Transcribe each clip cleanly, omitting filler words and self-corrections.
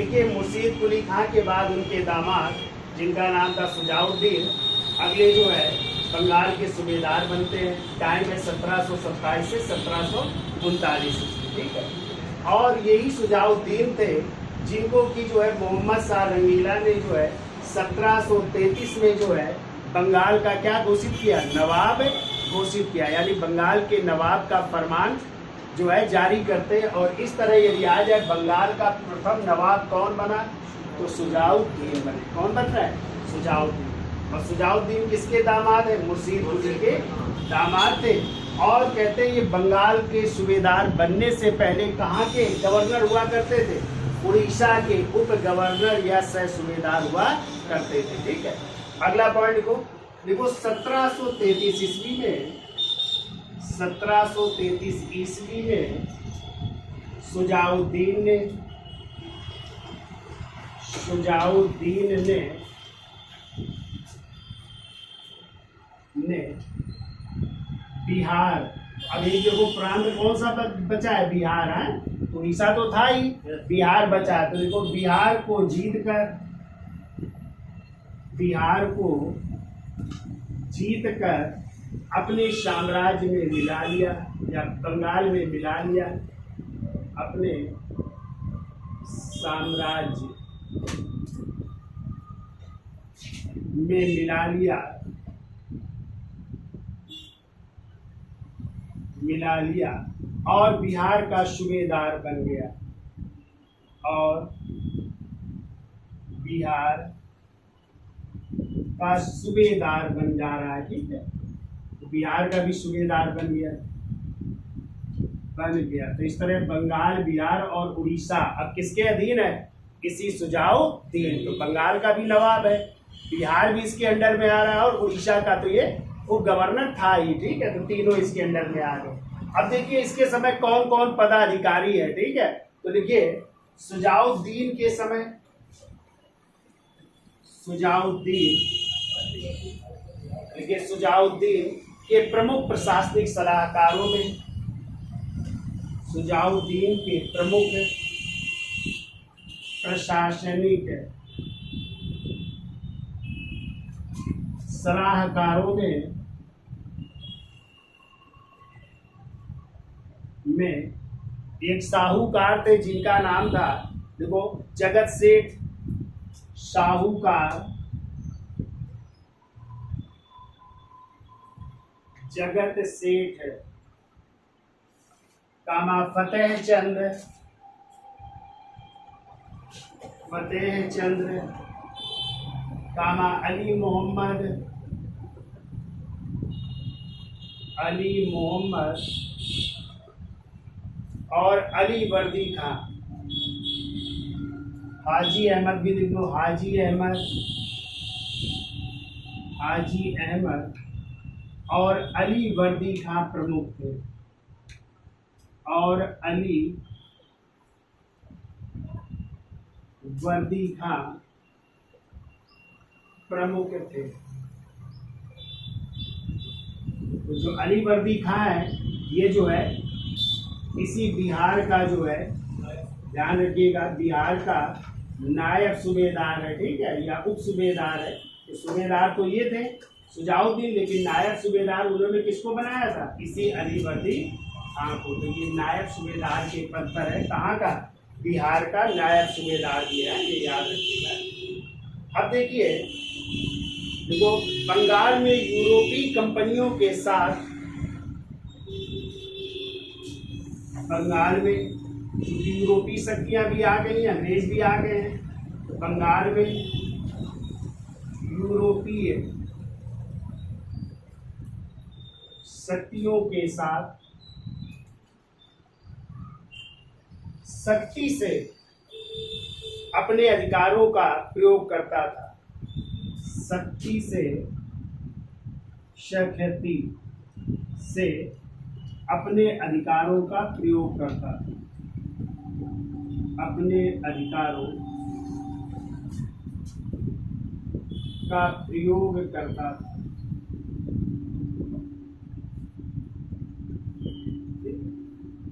देखिए मुर्शीद कुली खां के बाद उनके दामाद जिनका नाम था शुजाउद्दीन अगले जो है बंगाल के सूबेदार बनते हैं। टाइम है 1727 से 1739, ठीक है। और यही शुजाउद्दीन थे जिनको कि जो है मोहम्मद शाह रंगीला ने जो है 1733 में जो है बंगाल का क्या घोषित किया, नवाब घोषित किया, यानी बंगाल के नवाब का फरमान जो है जारी करते हैं। और इस तरह यदि आ जाए बंगाल का प्रथम नवाब कौन बना, तो शुजाउद्दीन बने। कौन बन रहा है, शुजाउद्दीन। और शुजाउद्दीन किसके दामाद है, मुर्शीद कुली के दामाद थे। और कहते हैं ये बंगाल के सूबेदार बनने से पहले कहाँ के गवर्नर हुआ करते थे, उड़ीसा के उप गवर्नर या सह सूबेदार हुआ करते थे, ठीक है। अगला पॉइंट देखो 1733 ईस्वी में 1733 ईस्वी में शुजाउद्दीन ने बिहार, अभी देखो प्रांत कौन सा बचा है, बिहार है, उड़ीसा तो था ही, बिहार बचा है। तो देखो बिहार को जीत कर अपने साम्राज्य में मिला लिया, या बंगाल में मिला लिया, अपने साम्राज्य में मिला लिया और बिहार का सूबेदार बन गया, और बिहार का सूबेदार बन जा रहा है, ठीक है। तो बिहार का भी सूबेदार बन गया। तो इस तरह बंगाल, बिहार और उड़ीसा अब किसके अधीन है, इसी शुजाउद्दीन। तो बंगाल का भी नवाब है, बिहार भी इसके अंडर में आ रहा है, और उड़ीसा का तो ये उप गवर्नर था ही, ठीक है। तो तीनों इसके अंडर में आ गए। अब देखिए इसके समय कौन कौन पदाधिकारी है, ठीक है। तो देखिए शुजाउद्दीन के समय शुजाउद्दीन के प्रमुख प्रशासनिक सलाहकारों में, शुजाउद्दीन के प्रमुख प्रशासनिक सलाहकारों में एक साहूकार थे जिनका नाम था, देखो जगत सेठ साहूकार, जगत सेठ कामा फतेह चंद्र कामा अली मोहम्मद और अली वर्दी खां, हाजी अहमद भी लिख लो, हाजी अहमद और अली वर्दी खां प्रमुख थे, और अली वर्दी खां प्रमुख थे। तो जो अली वर्दी खां है ये जो है इसी बिहार का जो है, ध्यान रखिएगा, बिहार का नायब सूबेदार है, ठीक है, या उप सूबेदार है। तो सूबेदार तो ये थे शुजाउद्दीन, लेकिन नायब सूबेदार उन्होंने किसको बनाया था, इसी अली वर्दी खां को। तो ये नायब सूबेदार के पद पर है, कहाँ का, बिहार का नायब सूबेदार भी है, ये याद रखिएगा। अब देखो बंगाल में यूरोपीय कंपनियों के साथ, बंगाल में यूरोपीय शक्तियां भी आ गई हैं, अंग्रेज भी आ गए हैं। तो बंगाल में यूरोपीय शक्तियों के साथ सख्ती से अपने अधिकारों का प्रयोग करता था, सख्ती से अपने अधिकारों का प्रयोग करता था, अपने अधिकारों का प्रयोग करता था।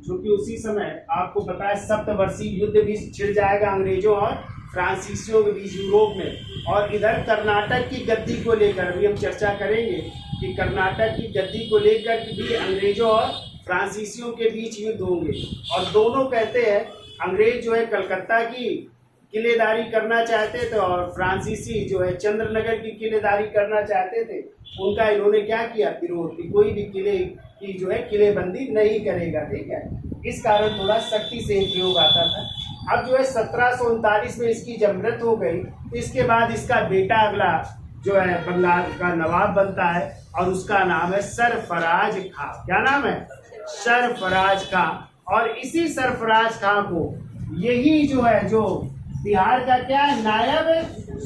क्योंकि उसी समय आपको पता है सप्तवर्षीय युद्ध भी छिड़ जाएगा अंग्रेजों और फ्रांसीसियों के बीच यूरोप में। और इधर कर्नाटक की गद्दी को लेकर भी हम चर्चा करेंगे कि कर्नाटक की गद्दी को लेकर भी अंग्रेजों और फ्रांसीसियों के बीच युद्ध होंगे। और दोनों कहते हैं, अंग्रेज जो है कलकत्ता की किलेदारी करना चाहते थे और फ्रांसीसी जो है चंद्रनगर की किलेदारी करना चाहते थे। उनका इन्होंने क्या किया, विरोध कि कोई भी किले की जो है किलेबंदी नहीं करेगा, ठीक है। इस कारण थोड़ा सख्ती से प्रयोग आता था। अब जो है 1739 में इसकी जब मृत्यु हो गई, तो इसके बाद इसका बेटा अगला जो है बंगाल का नवाब बनता है और उसका नाम है सरफराज खां। क्या नाम है? सरफराज खां। और इसी सरफराज खां को यही जो है जो बिहार का क्या है नायब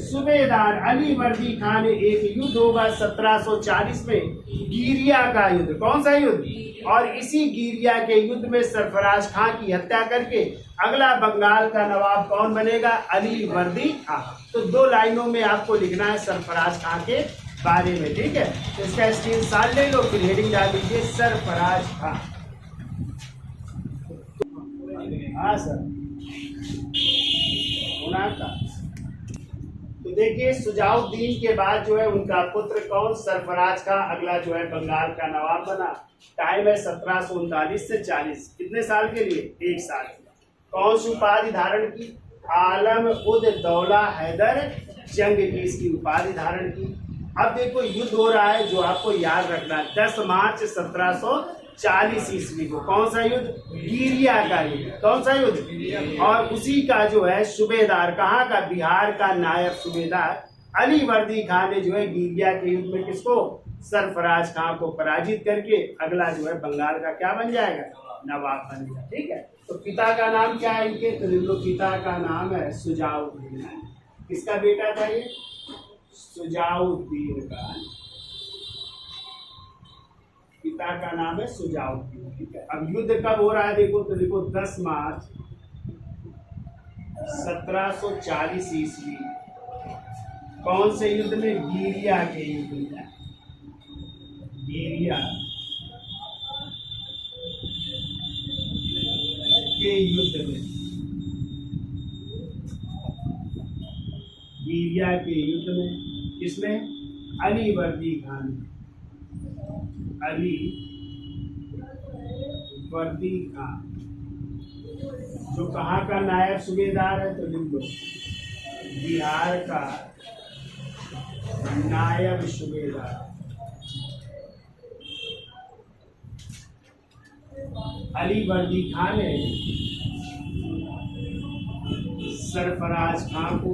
सूबेदार अली वर्दी खान ने एक युद्ध होगा 1740 में, गिरिया का युद्ध। कौन सा युद्ध? और इसी गिरिया के युद्ध में सरफराज खां की हत्या करके अगला बंगाल का नवाब कौन बनेगा? अली वर्दी खां। तो 2 लाइनों में आपको लिखना है सरफराज खां के बारे में, ठीक है। तो इसका स्क्रीनशॉट ले लो, फिर हेडिंग डाल दीजिए सरफराज खां। हाँ सर, तो देखिए सुजाउद्दीन के बाद जो है उनका पुत्र कौन? सरफराज खां अगला जो है बंगाल का नवाब बना। टाइम है 1739 से 40। कितने साल के लिए? 1 साल। कौन सी उपाधि धारण की? आलम उद दौला हैदर जंग की इसकी उपाधि धारण की। अब देखो युद्ध हो रहा है जो आपको याद रखना है 10 मार्च 1740 ईस्वी को। कौन सा युद्ध? गिरिया का युद्ध। कौन सा युद्ध? और उसी का जो है सूबेदार कहाँ का? बिहार का नायब सूबेदार अली वर्दी खान ने जो है गिरिया के युद्ध में किसको? सरफराज खां को पराजित करके अगला जो है बंगाल का क्या बन जाएगा? नवाब बनेगा, ठीक है। तो पिता का नाम क्या है इनके? तो इनको पिता का नाम है सुजाउद्दीन। किसका बेटा था ये? सुजाउद्दीन का पिता का नाम है सुजाउद्दीन, ठीक है। अब युद्ध कब हो रहा है देखो, तो देखो 10 मार्च 1740 ईस्वी। कौन से युद्ध में? गिरिया के युद्ध में। गिरिया के युद्ध में। गिरिया के युद्ध में किसने? अली वर्दी खान। अली वर्दी खान जो कहाँ का नायब सूबेदार है? तो लिख लो बिहार का नायब सूबेदार अली वर्दी खान ने सरफराज खां को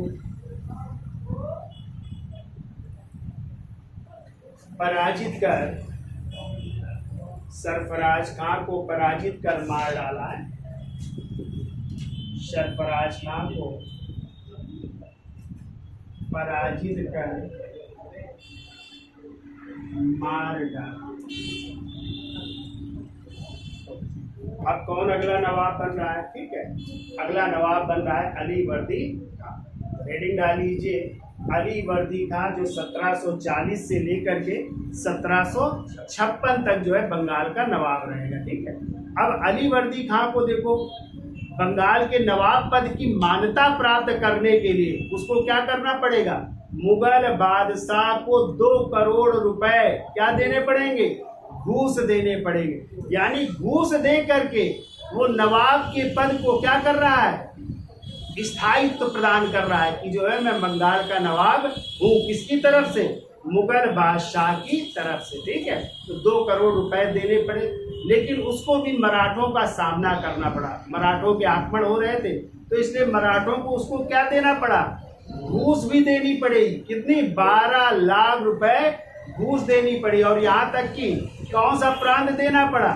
पराजित कर मार डाला है। सरफराज खां को पराजित कर मार डाला। अब कौन अगला नवाब बन रहा है? ठीक है, अगला नवाब बन रहा है अली वर्दी खां। हेडिंग डाल लीजिए अली वर्दी खां जो 1740 से लेकर के 1756 तक जो है बंगाल का नवाब रहेगा, ठीक है। अब अली वर्दी खां को देखो बंगाल के नवाब पद की मान्यता प्राप्त करने के लिए उसको क्या करना पड़ेगा? मुगल बादशाह को 2 करोड़ रुपए क्या देने पड़ेंगे? घूस देने पड़ेंगे। यानी घूस दे करके वो नवाब के पद को क्या कर रहा है? स्थायित्व प्रदान कर रहा है कि जो है मैं बंगाल का नवाब हूँ। किसकी तरफ से? मुगल बादशाह की तरफ से, ठीक है। तो 2 करोड़ रुपए देने पड़े, लेकिन उसको भी मराठों का सामना करना पड़ा। मराठों के आक्रमण हो रहे थे, तो इसलिए मराठों को उसको क्या देना पड़ा? घूस भी देनी पड़ेगी। कितनी? 12 लाख रुपए घूस देनी पड़ी। और यहाँ तक कि कौन सा प्रांत देना पड़ा?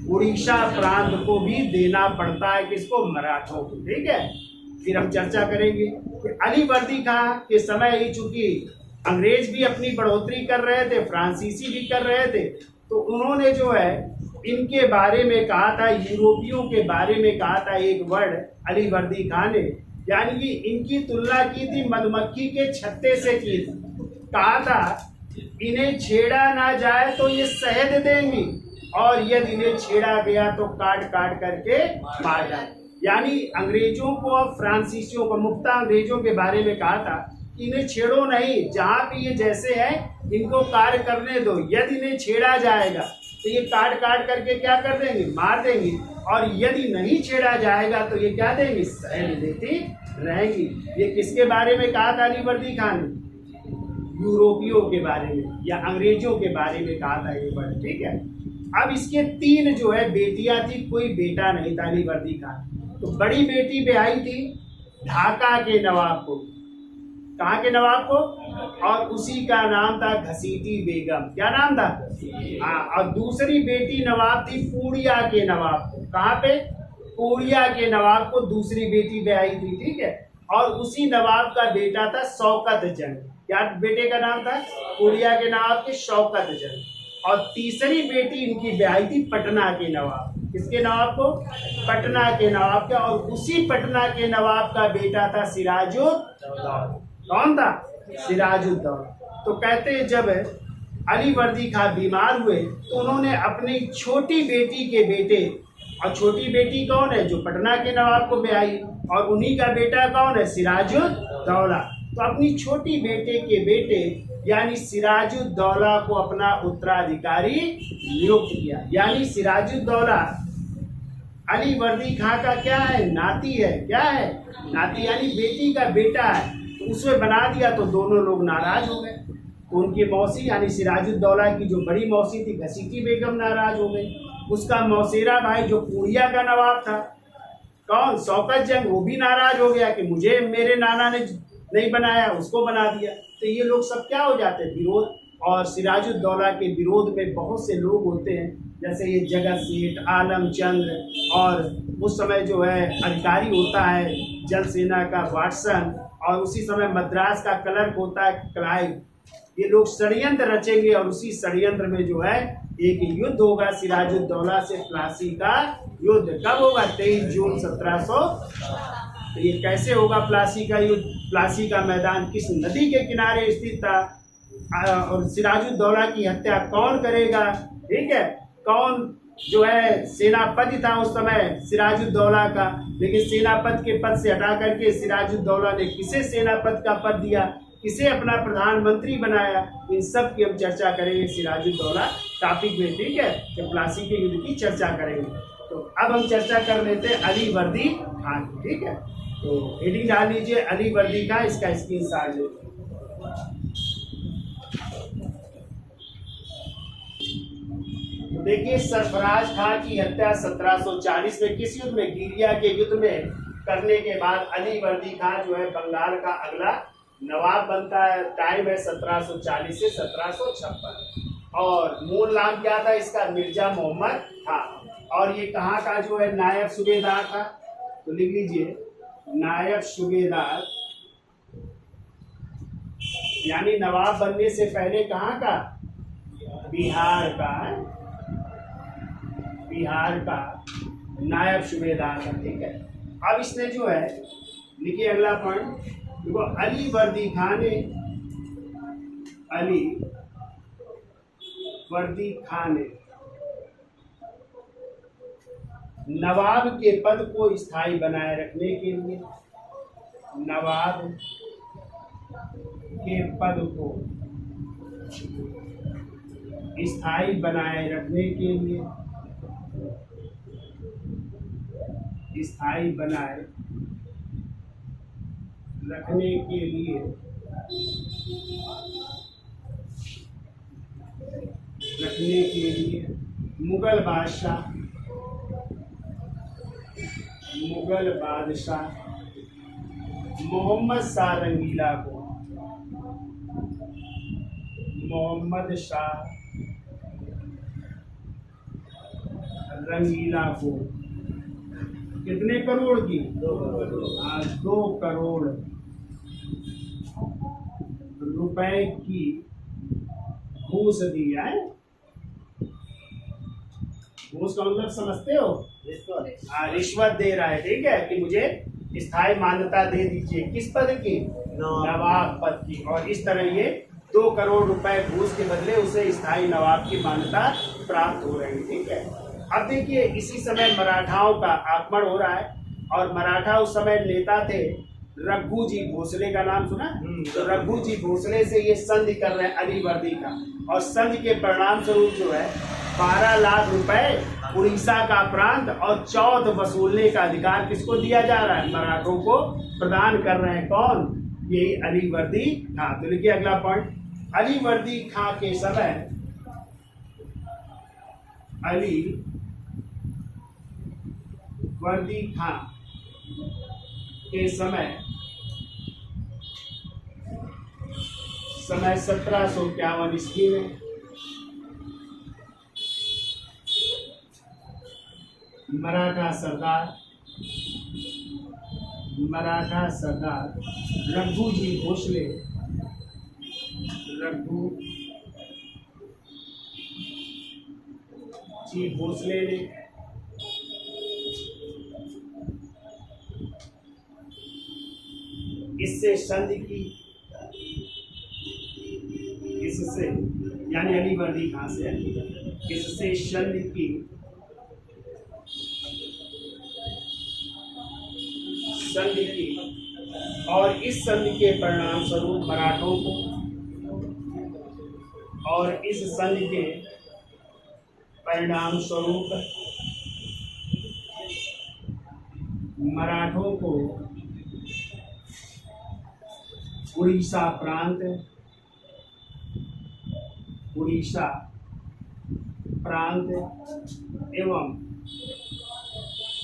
उड़ीसा प्रांत को भी देना पड़ता है। किसको? मराठों को, ठीक है। फिर हम चर्चा करेंगे कि अली वर्दी खां के समय ही चूंकि अंग्रेज भी अपनी बढ़ोतरी कर रहे थे, फ्रांसीसी भी कर रहे थे, तो उन्होंने जो है इनके बारे में कहा था, यूरोपियों के बारे में कहा था एक वर्ड अली वर्दी खां ने, यानी कि इनकी तुलना की थी मधुमक्खी के छत्ते से की थी। कहा था इन्हें छेड़ा ना जाए तो ये शहद देंगी, और यदि इन्हें छेड़ा गया तो काट काट करके मार डाल। यानी अंग्रेजों को और फ्रांसीसियों को, मुक्ता अंग्रेजों के बारे में कहा था कि इन्हें छेड़ो नहीं, जहाँ भी ये जैसे हैं इनको कार्य करने दो, यदि इन्हें छेड़ा जाएगा तो ये काट काट करके क्या कर देंगे, मार देंगे, और यदि नहीं छेड़ा जाएगा तो ये क्या देंगे, सहन देती रहेंगी। ये किसके बारे में कहा था अलीवर्दी खान ने? यूरोपियों के बारे में या अंग्रेजों के बारे में कहा था ये वर्ड, ठीक है। अब इसके 3 जो है बेटियां थी, कोई बेटा नहीं था अलीवर्दी खान। तो बड़ी बेटी ब्याही थी ढाका के नवाब को, कहाँ के नवाब को, और उसी का नाम था घसीटी बेगम। क्या नाम था? हाँ। और दूसरी बेटी नवाब थी पूर्णिया के नवाब को, कहाँ पे, पूर्णिया के नवाब को दूसरी बेटी ब्याही थी, ठीक है। और उसी नवाब का बेटा था शौकत जंग। क्या बेटे का नाम था? पूर्णिया के नवाब के शौकत जंग। और तीसरी बेटी इनकी ब्याही थी पटना के नवाब। किसके नवाब को? पटना के नवाब का। और उसी पटना के नवाब का बेटा था सिराजुद्दौला। कौन था? सिराजुद्दौला। तो कहते हैं जब अलीवर्दी खां बीमार हुए तो उन्होंने अपनी छोटी बेटी के बेटे, और छोटी बेटी कौन है? जो पटना के नवाब को ब्याही, और उन्हीं का बेटा कौन है? सिराजुद्दौला। तो अपनी छोटी बेटे के बेटे यानी सिराजुद्दौला को अपना उत्तराधिकारी नियुक्त किया। यानी सिराजुद्दौला अलीवर्दी खां का क्या है? नाती है। क्या है? नाती, यानी बेटी का बेटा है। तो उसमें बना दिया तो दोनों लोग नाराज हो गए। तो उनकी मौसी यानी सिराजुद्दौला की जो बड़ी मौसी थी घसीटी बेगम नाराज हो गई। उसका मौसेरा भाई जो पूर्णिया का नवाब था, कौन? शौकत जंग, वो भी नाराज हो गया कि मुझे मेरे नाना ने नहीं बनाया, उसको बना दिया। तो ये लोग सब क्या हो जाते हैं? विरोध। और सिराजुद्दौला के विरोध में बहुत से लोग होते हैं, जैसे ये जगत सेठ, आलमचंद्र, और उस समय जो है अधिकारी होता है जल सेना का वाटसन, और उसी समय मद्रास का क्लर्क होता है क्लाइव। ये लोग षड्यंत्र रचेंगे और उसी षड्यंत्र में जो है एक युद्ध होगा सिराजुद्दौला से, प्लासी का युद्ध। कब होगा? 23 जून 1700। तो ये कैसे होगा प्लासी का युद्ध? प्लासी का मैदान किस नदी के किनारे स्थित था, और सिराजुद्दौला की हत्या कौन करेगा, ठीक है। कौन जो है सेनापति था उस समय सिराजुद्दौला का, लेकिन सेनापति के पद से हटा करके सिराजुद्दौला ने किसे सेनापति का पद दिया, किसे अपना प्रधानमंत्री बनाया, इन सब की हम चर्चा करेंगे सिराजुद्दौला टॉपिक में, ठीक है। तो प्लासी के युद्ध की चर्चा करेंगे। तो अब हम चर्चा कर लेते हैं अलीवर्दी खान, ठीक है। तो हेडिंग डाल लीजिए अलीवर्दी खान, इसका स्क्रीनशॉट लीजिए। तो देखिए सरफराज खान की हत्या 1740 में किस युद्ध में? गिरिया के युद्ध में करने के बाद अलीवर्दी खान जो है बंगाल का अगला नवाब बनता है। टाइम है 1740 से 1756। और मूल नाम क्या था इसका? मिर्जा मोहम्मद खान। और ये कहाँ का जो है नायब सूबेदार था? तो लिख लीजिए नायब सूबेदार, यानी नवाब बनने से पहले कहाँ का? बिहार का, बिहार का नायब सूबेदार था, ठीक है। अब इसने जो है लिखिए अगला पॉइंट, देखो अलीवर्दी खान ने, अलीवर्दी खान ने नवाब के पद को स्थायी बनाए रखने के लिए, नवाब के पद को स्थायी बनाए रखने के लिए, स्थायी बनाए रखने के लिए मुगल बादशाह मोहम्मद शाह रंगीला को, मोहम्मद शाह रंगीला को कितने करोड़ की? 2 करोड़ रुपए की घूस दी है। घूस का मतलब समझते हो? रिश्वत दे रहा है, ठीक है, कि मुझे स्थायी मान्यता दे दीजिए। किस पद की? नवाब पद की। और इस तरह ये 2 करोड़ रुपए घूस के बदले उसे स्थायी नवाब की मान्यता प्राप्त हो रही। ठीक है, अब देखिए इसी समय मराठाओं का आक्रमण हो रहा है और मराठा उस समय नेता थे रघुजी भोसले का नाम सुना? तो रघुजी भोसले से ये संधि कर रहे हैं अलीवर्दी का, और संधि के परिणाम स्वरूप जो है 12 लाख रुपए उड़ीसा का प्रांत और चौथ वसूलने का अधिकार किसको दिया जा रहा है? मराठों को प्रदान कर रहे हैं। कौन? यही अलीवर्दी खां। तो लिखिए अगला पॉइंट, अलीवर्दी खां के समय, अलीवर्दी खां के समय 1751 ईस्वी में मराठा सरदार रघुजी भोसले ने इससे संधि की, इससे यानी अलीवर्दी खां से इससे संधि की, और इस संधि के परिणाम स्वरूप मराठों को, और इस संधि के परिणाम स्वरूप मराठों को उड़ीसा प्रांत एवं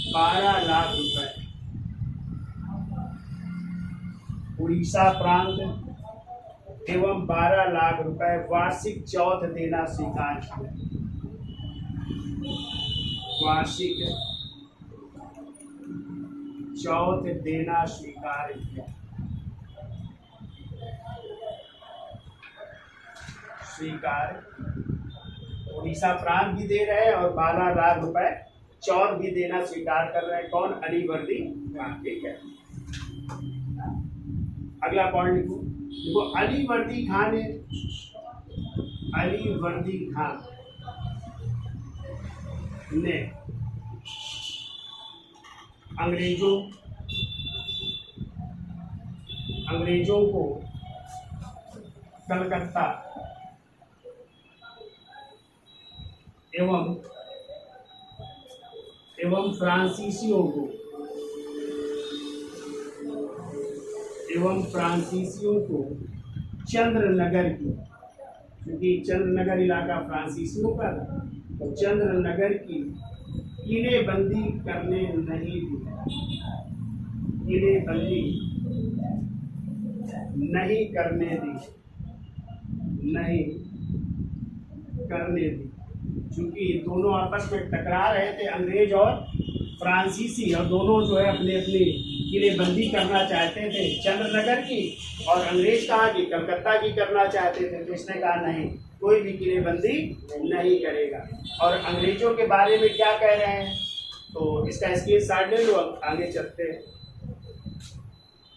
12 लाख रुपए, उड़ीसा प्रांत एवं 12 लाख रुपए वार्षिक चौथ देना स्वीकार किया। वार्षिक चौथ देना स्वीकार किया। उड़ीसा प्रांत भी दे रहे हैं और 12 लाख रुपए चौथ भी देना स्वीकार कर रहे हैं। कौन? अलीवर्दी खां। ठीक है, अगला पॉइंट लिखो। देखो अलीवर्दी खां ने अंग्रेजों को कलकत्ता एवं फ्रांसीसियों को चंद्रनगर की, क्योंकि चंद्रनगर इलाका फ्रांसीसियों का था, तो चंद्रनगर की किलेबंदी करने नहीं दी। क्योंकि दोनों आपस में टकरा रहे थे, अंग्रेज और फ्रांसीसी, और दोनों जो है अपने अपनी किलेबंदी करना चाहते थे चंद्रनगर की, और अंग्रेज कहाँ की? कलकत्ता की करना चाहते थे। तो इसने कहा नहीं, कोई भी किलेबंदी नहीं करेगा। और अंग्रेजों के बारे में क्या कह रहे हैं, तो इसका स्क्रीनशॉट ले लो, आगे चलते हैं।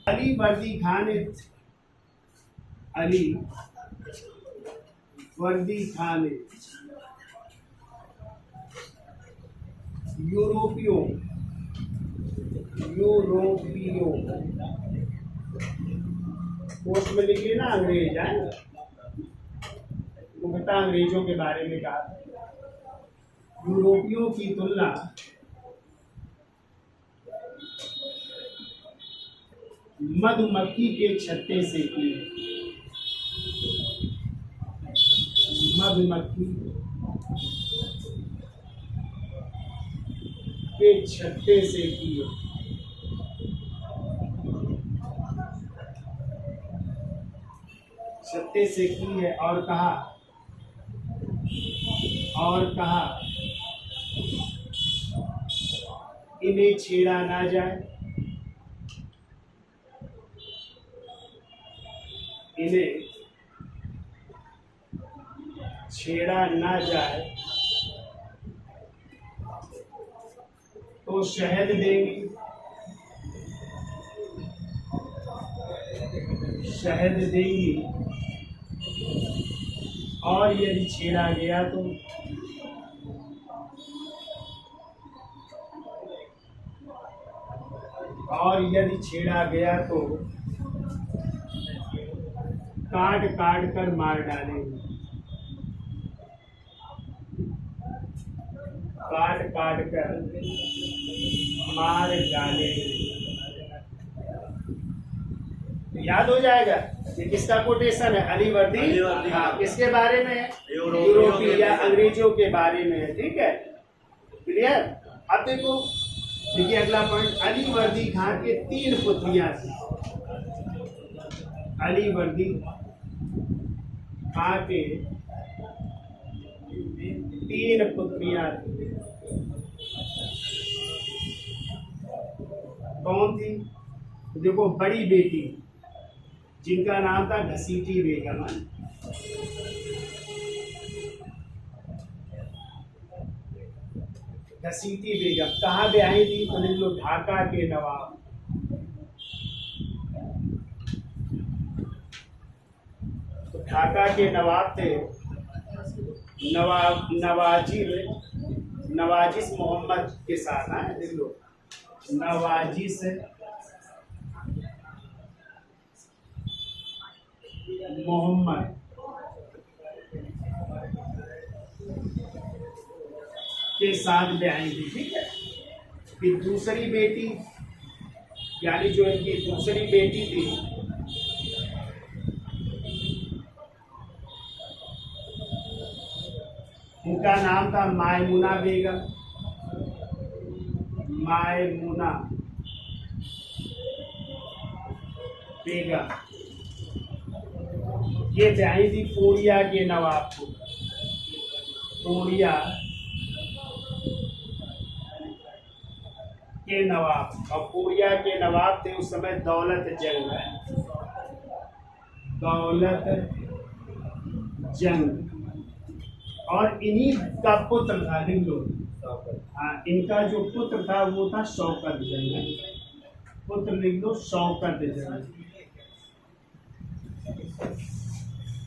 अलीवर्दी खान ने यूरोपियों पोस्ट में लिखिए ना, अंग्रेज है वो बता, अंग्रेजों के बारे में कहा यूरोपियों की तुलना मधुमक्खी के छत्ते से की। मधुमक्खी के छत्ते से की है, और कहा इन्हें छेड़ा ना जाए, तो शहद देंगी और यदि छेड़ा गया तो काट काट कर मार डालेंगे, काट काट कर मार डालेंगे। तो याद हो जाएगा ये किसका कोटेशन है? अलीवर्दी। हाँ, किसके बारे में है? यूरोपीय या अंग्रेजों के बारे में है। ठीक है, क्लियर। अब देखो, देखिए अगला पॉइंट, अलीवर्दी खां के 3 पुत्रियां थी। अलीवर्दी खां के 3 पुत्रियां थी। कौन थी? देखो, बड़ी बेटी जिनका नाम था घसीटी बेगम। घसीटी बेगम कहाँ ब्याही थी? तो लिख लो, ढाका के नवाब। तो ढाका के नवाब थे नवाजिश मोहम्मद के साथ। है, लिख लो, नवाजिश मोहम्मद के साथ ब्याही थी। ठीक है। फिर दूसरी बेटी, यानी जो इनकी दूसरी बेटी थी, उनका नाम था मायमुना बेगम। मायमुना बेगम ये ब्याही थी पूर्णिया के नवाब को। पूर्णिया के नवाब, और पूर्णिया के नवाब थे उस समय दौलत जंग। है, दौलत जंग। और इन्हीं का पुत्र था, लिख लो। हाँ, इनका जो पुत्र था वो था शौकत जंग। पुत्र लिख लो, शौकत जंग।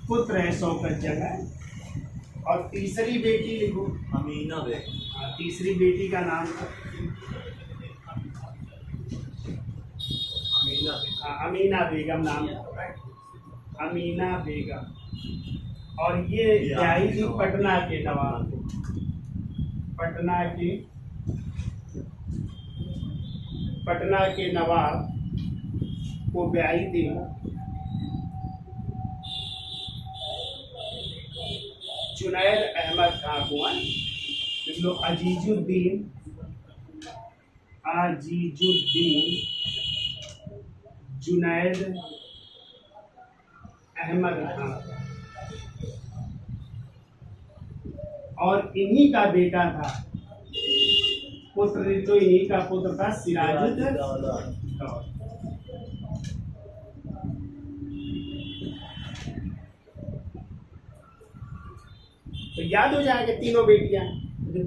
पुत्र है शौकत जंग। और तीसरी बेटी लिखो, अमीना बेगम। तीसरी बेटी का नाम था अमीना बेगम नाम था। अमीना बेगम। और ये ब्याही थी पटना के नवाब। पटना के नवाब को ब्याही थी जुनैद अहमद खां को। लो, अजीजुद्दीन जुनैद अहमद खां। और इन्हीं का बेटा था, पुत्र तो इन्हीं का पुत्र था सिराजुद्दौला। तो याद हो जाएंगे तीनों बेटियां।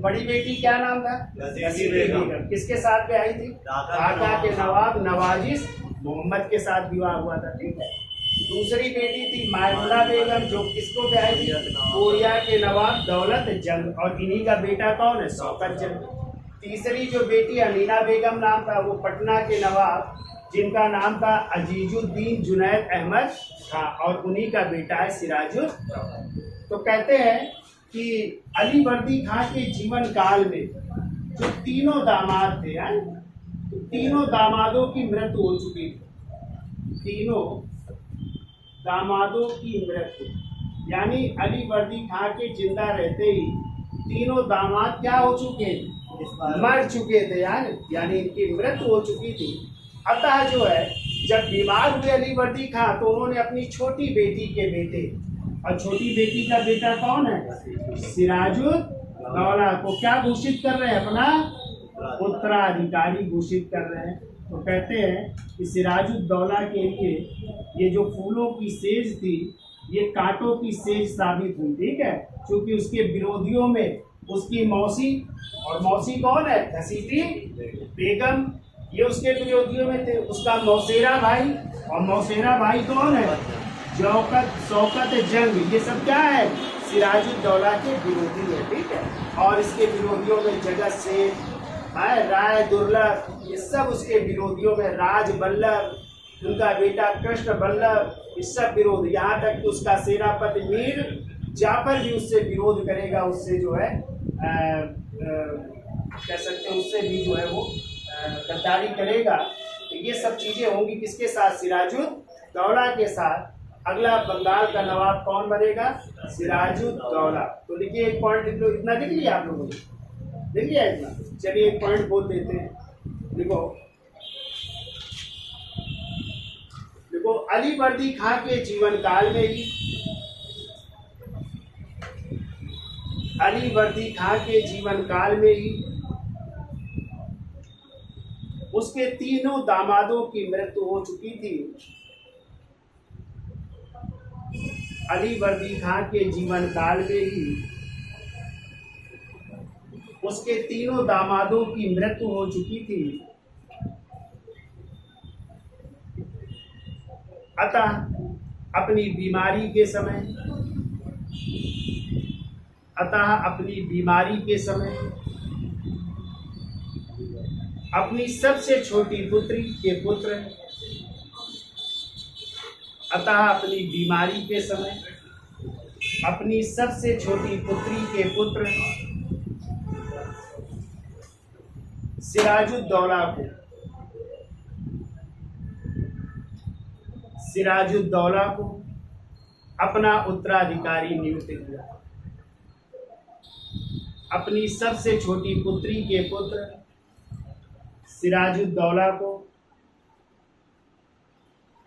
बड़ी बेटी क्या नाम था? घसीटी बेगम। किसके साथ ब्याही थी? ढाका के नवाब नवाजिश मोहम्मद के साथ विवाह हुआ था। ठीक है। दूसरी बेटी थी मायमुना बेगम, जो किसको ब्याही थी? पूर्णिया के नवाब दौलत जंग। और इन्हीं का बेटा कौन है? शौकत जंग। तीसरी जो बेटी अमीना बेगम नाम था, वो पटना के नवाब जिनका नाम था अजीजुद्दीन जुनैद अहमद खां, और उन्हीं का बेटा है सिराजुद्दौला। तो कहते हैं कि अलीवर्दी खां के जीवन काल में जो तीनों दामाद थे, तो तीनों दामादों की मृत्यु हो चुकी थी। तीनों दामादों की मृत्यु, यानी अलीवर्दी खां के जिंदा रहते ही तीनों दामाद क्या हो चुके? मर चुके थे, यानी इनकी मृत्यु हो चुकी थी। अतः जो है, जब बीमार हुए अलीवर्दी खां तो उन्होंने अपनी छोटी बेटी के बेटे, और छोटी बेटी का बेटा कौन है? सिराजुद्दौला को क्या घोषित कर रहे हैं? अपना उत्तराधिकारी घोषित कर रहे हैं। तो कहते हैं कि सिराजुद्दौला के लिए ये जो फूलों की सेज थी, ये कांटों की सेज साबित हुई। ठीक है, क्योंकि उसके विरोधियों में उसकी मौसी, और मौसी कौन है? घसीटी बेगम, ये उसके विरोधियों में थे। उसका मौसेरा भाई, और मौसेरा भाई कौन है? शौकत जंग। ये सब क्या है? सिराजुद्दौला के विरोधी है, ठीक है। और इसके विरोधियों में जगत सेठ, राय दुर्लभ, ये सब उसके विरोधियों में, राज बल्लभ, उनका बेटा कृष्ण बल्लभ, ये सब विरोध। यहाँ तक कि उसका सेनापति मीर जाफर भी उससे विरोध करेगा, उससे जो है कह सकते हैं उससे भी जो है वो गद्दारी करेगा। तो ये सब चीजें होंगी किसके साथ? सिराजुद्दौला के साथ। अगला बंगाल का नवाब कौन बनेगा? सिराजुद्दौला। तो देखिए एक पॉइंट लिख लो, इतना लिख लिया आप लोगों ने? लिख लिया इतना? चलिए एक पॉइंट बोल देते हैं। देखो देखो अली वर्दी खां के जीवन काल में ही, अली वर्दी खां के जीवन काल में ही उसके तीनों दामादों की मृत्यु हो चुकी थी। अली वर्दी खां के जीवन काल में ही उसके तीनों दामादों की मृत्यु हो चुकी थी। अतः अपनी बीमारी के समय, अपनी सबसे छोटी पुत्री के पुत्र, अपनी बीमारी के समय अपनी सबसे छोटी पुत्री के पुत्र सिराजुद्दौला को अपना उत्तराधिकारी नियुक्त किया। अपनी सबसे छोटी पुत्री के पुत्र सिराजुद्दौला को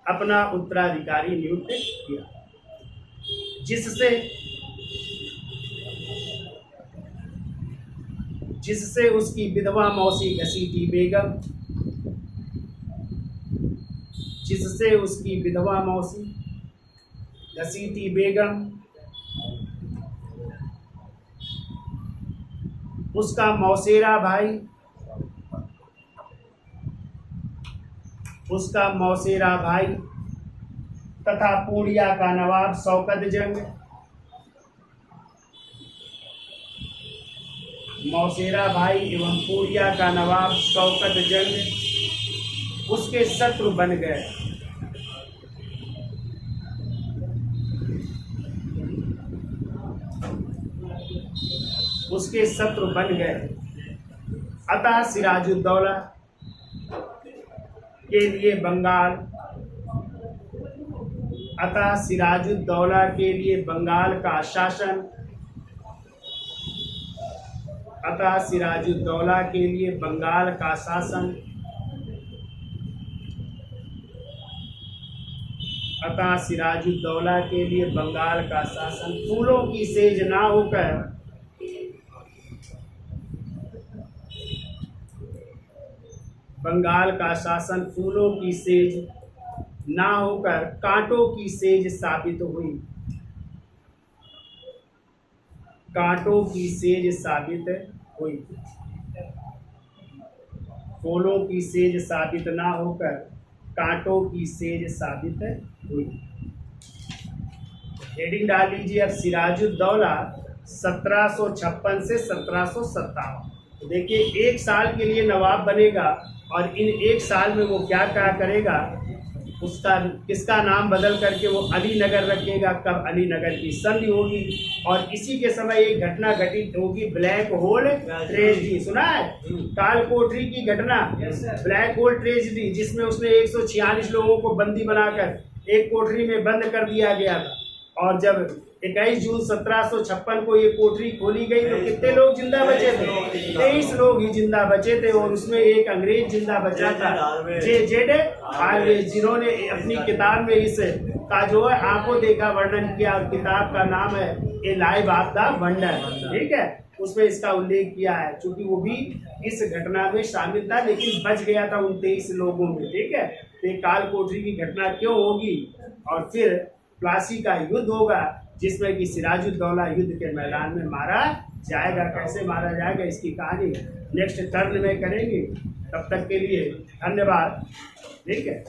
अपना उत्तराधिकारी नियुक्त किया, जिससे उसकी विधवा मौसी घसीटी बेगम, उसका मौसेरा भाई तथा पूर्णिया का नवाब शौकत जंग, मौसेरा भाई एवं पूर्णिया का नवाब शौकत जंग उसके शत्रु बन गए। अतः सिराजुद्दौला के लिए बंगाल का शासन फूलों की सेज ना होकर कांटों की सेज साबित हुई। फूलों की सेज साबित ना होकर कांटों की सेज साबित हुई। हेडिंग डाल लीजिए अब सिराजुद्दौला 1756 से 1757। देखिए एक साल के लिए नवाब बनेगा और इन एक साल में वो क्या करेगा, उसका किसका नाम बदल करके वो अलीनगर रखेगा। कब अलीनगर की संधि होगी और इसी के समय एक घटना घटित होगी, ब्लैक होल ट्रेजेडी। सुना है काल कोठरी की घटना, ब्लैक होल ट्रेजेडी, जिसमें उसने 146 लोगों को बंदी बनाकर एक कोठरी में बंद कर दिया गया था। और जब 21 जून 1756 को ये कोठरी खोली गई तो कितने लोग जिंदा बचे थे? 23 लोग ही जिंदा बचे थे और उसमें एक अंग्रेज जिंदा बचा था, जेड हार्वेज, जिन्होंने अपनी किताब में इस का जो है आंखों देखा वर्णन किया। और किताब का नाम है ए लाइफ ऑफ द वंडर, ठीक है। उसमें इसका उल्लेख किया है, क्योंकि वो भी इस घटना में शामिल था लेकिन बच गया था उन 23 लोगों में, ठीक है। तो काल कोठरी की घटना क्यों होगी और फिर प्लासी का युद्ध होगा जिसमें कि सिराजुद्दौला युद्ध के मैदान में मारा जाएगा। कैसे मारा जाएगा इसकी कहानी नेक्स्ट टर्न में करेंगे। तब तक के लिए धन्यवाद, ठीक है।